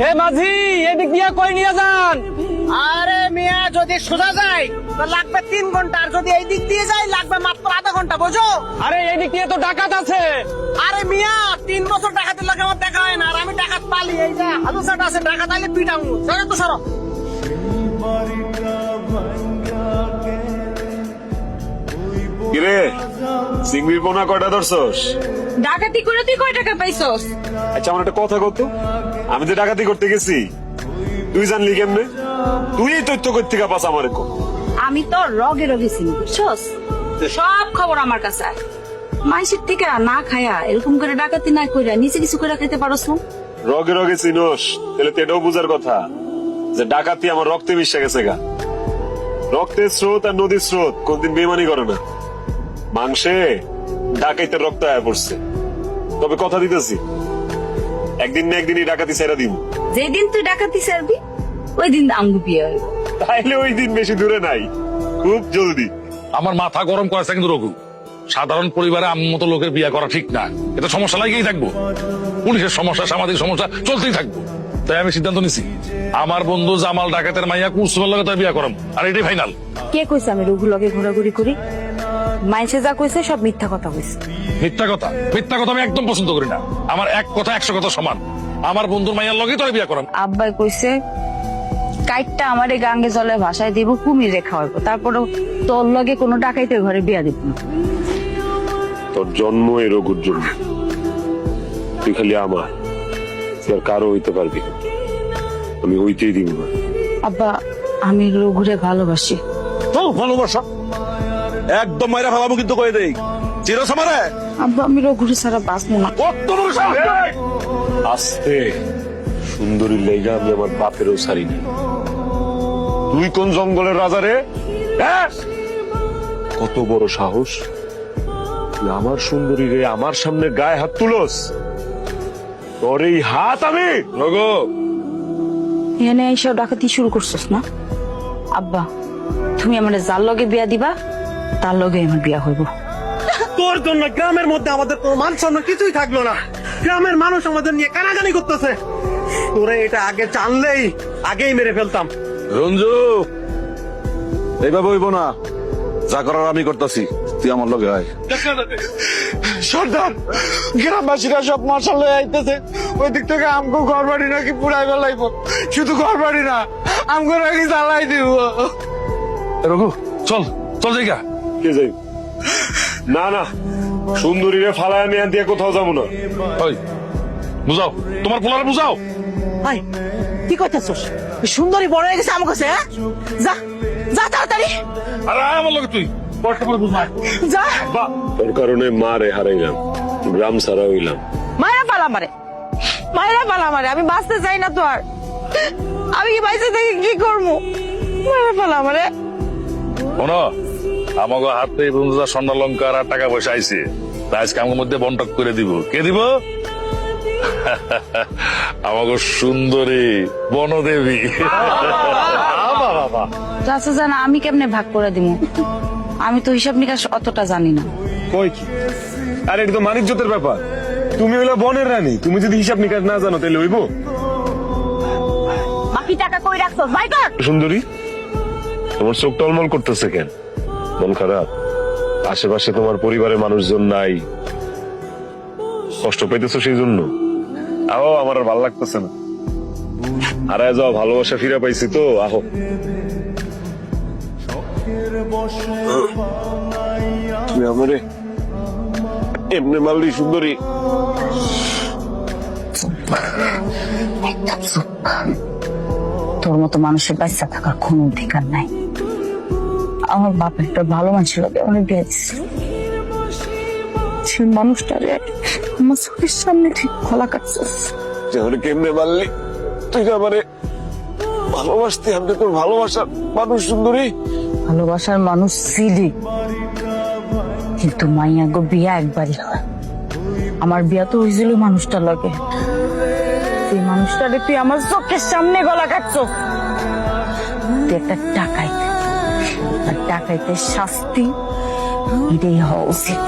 হে মাঝি, এদিক দিয়া কই নিয়ে যান? আরে মিয়া, যদি সোজা যায় তো লাগবে 3 ঘন্টা, আর যদি এই দিক দিয়ে যায় লাগবে মাত্র আধা ঘন্টা, বুঝো? আরে এদিক দিয়ে তো ডাকাত আছে। আরে মিয়া, 3 বছর ডাকাতের লাগে আমার দেখা হয় না, আর আমি ডাকাত পালি। এই যে হালুসাট আছে, ডাকাত আইলে পিটাঙ্গু। সরে তো সরো। কিরে, চিংড়ির পোনা কয়টা ধরছস? ডাকাতি করে তুই কয় টাকা পাইছস? আচ্ছা, আমার একটা কথা কত, আমি যে ডাকাতি করতে গেছি তুই জানলি কেমনে? তুই এই তথ্য কই থেকে পাস আমারে কো? আমি তো রগে রগে চিনি, বুঝছস? সব খবর আমার কাছে আয়। মাইসের থেকে না খায়া এরকম করে ডাকাতি না কইরা নিচে কিছু করে খাইতে পারস না? রগে রগে চিনোস, তাহলে তো এটাও বুঝার কথা যে ডাকাতি আমার রক্তে মিশে গেছে গা। রক্তের স্রোত আর নদীর স্রোত কোনদিন বেমানি করে না। মাংসে ডাকাইতের রক্ত আয়া পড়ছে। তবে কথা দিতেছি, একদিন না একদিনই ডাকাতি ছেড়ে দিব। যেদিন তুই ডাকাতি ছাড়বি ওই দিন আমগু বিয়ে হইব। তাইলে ওই দিন বেশি দূরে নাই, খুব জলদি। আমার মাথা গরম করেছে কিন্তু রঘু, সাধারণ পরিবারে আমার মতো লোকের বিয়ে করা ঠিক না। এটা সমস্যা লাগিয়েই থাকবো, পুলিশের সমস্যা, সামাজিক সমস্যা চলতেই থাকবো। তাই আমি সিদ্ধান্ত নিছি, আমার বন্ধু জামাল ডাকাতের মাইয়া কুসুমের লগে তার বিয়ে করাম, আর এটাই ফাইনাল। কে কইছে আমি রঘু লগে ঘোরাঘুরি করি? মাইসে যা কইছে সব মিথ্যা কথা কইছে। মিথ্যা কথা? মিথ্যা কথা আমি একদম পছন্দ করি না। আমার এক কথা 100 কথা সমান। আমার বন্ধুর মাইয়ার লগে তোর বিয়ে করাম। আব্বাই কইছে কাইটটা আমারে গাঙ্গে জলে ভাসায় দিব, কুমির রেখা হইব, তারপরে তোর লগে কোনো ডাকাইতে ঘরে বিয়া দিব না। তোর জন্ম এই রঘুর জন্য, তুই খালি আমার, তুই আর কারো হইতে পারবি না। আমি হইতেই দিব না। আব্বা, আমি রঘুরে ভালোবাসি। ভালোবাসা একদম মাইরা ফেলাবো কিন্তু কয়ে দেই, চিরস আমারে। আব্বা, আমি রঘুরে ছাড়া বাঁচবো না। কত বড় সাহস! আস্তে, সুন্দরী লেগা আমি আমার বাপেরও ছাড়ি না। তুই কোন জঙ্গলের রাজা রে? হ্যাঁ? কত বড় সাহস, তুই আমার সুন্দরী রে আমার সামনে গায়ে হাত তুলস? তোর এই হাত আমি রঘু, এখানে এইসব ডাকাতি শুরু করছিস না? আব্বা, তুমি আমার যার লগে বিয়া দিবা তার লগে আমার বিয়া হইব। তোর জন্য গ্রামের মধ্যে আমাদের কোনো মান সম্মান কিছুই থাকলো না। গ্রামের মানুষ আমাদের নিয়ে কানাকানি করতেছে। তোরে এটা আগে জানলেই আগেই মেরে ফেলতাম। রঞ্জু, এইভাবে হইব না, যা করার আমি করতেছি, তুই আমার লগে আয়। সর্দার, গ্রামবাসীরা সব মশাল হয়ে আইতেছে। ওই দিক থেকে আমগো ঘর বাড়ি নাকি পুরাই বেলাইব। শুধু ঘর বাড়ি না, আমগো নাকি জ্বালাই দিব। রঘু চল চল জায়গা। কে যাই? না না, সুন্দরী রে ফালায় আমি এখান দিয়ে কোথাও যাবো না। ওই বুঝাও, তোমার পোলারে বুঝাও। ভাই, কি করতেছস? সুন্দরী বড় হয়ে গেছে আমার কাছে। হ্যাঁ, যা যা তাড়াতাড়ি আরে আয় আমার লগে, তুই পড়তে পারে বুঝাই। যা। তোর কারণে মা রে হারাইলাম, গ্রাম ছাড়া হইলাম। মায়েরা পালা মারে, মায়েরা পালা মারে। আমি বাঁচতে চাই না তো আর। আমি কি বাইসে থেকে কি করবো? মায়েরা পালা মারে। শোনো, আমাকে হাতে এই পর্যন্ত যা স্বর্ণ অলংকার আর টাকা পয়সা আইছে, তা আজকে আমার মধ্যে বন্টক করে দিব। কে দিব? আমাকে সুন্দরী বনদেবী। চাচা জানা আমি কেমনে ভাগ করে দিব? আমি তো হিসাব নিকাশ অতটা জানি না। কই কি? আরে এটা তো মানিজ্যতের ব্যাপার। তুমি হইলা বনের রানী, তুমি যদি হিসাব নিকাশ না জানো তাহলে হইব? বাকি টাকা কই রাখছস? ভাই কর। সুন্দরী, তোমার চোখ টলমল করতেছে কেন? মন খারাপ? আশেপাশে তোমার পরিবারের মানুষজন নাই, কষ্ট পাইতেছো সেই জন্য? আহো, আমার আর ভালো লাগতেছে না। হারায় যাও ভালোবাসা ফিরে পাইছি তো, আহো। তুমি আমারে এমনি মারলি সুন্দরী? তোর মতো মানুষের বাচ্চা থাকার কোনো অধিকার নাই। আমার বাপ একটা ভালো মানুষের লোক অনেক বিয়ে দিছিল। সেই মানুষটারে আমার চোখের সামনে ঠিক খোলা কাটছিস। আমারে কেমনে মারলি? তুই তো আমারে ভালোবাসতে, আমি তোর ভালোবাসার মানুষ সুন্দরী। ভালোবাসার মানুষ ছিলি, কিন্তু মাইয়া গো বিয়া একবারই হয়। আমার বিয়া তো হয়েছিল মানুষটার লগে। সেই মানুষটারে তুই আমার চোখের সামনে গলা কাটছস। তুই একটা ডাকাইতে, আর ডাকাইতে শাস্তি এটাই হওয়া উচিত।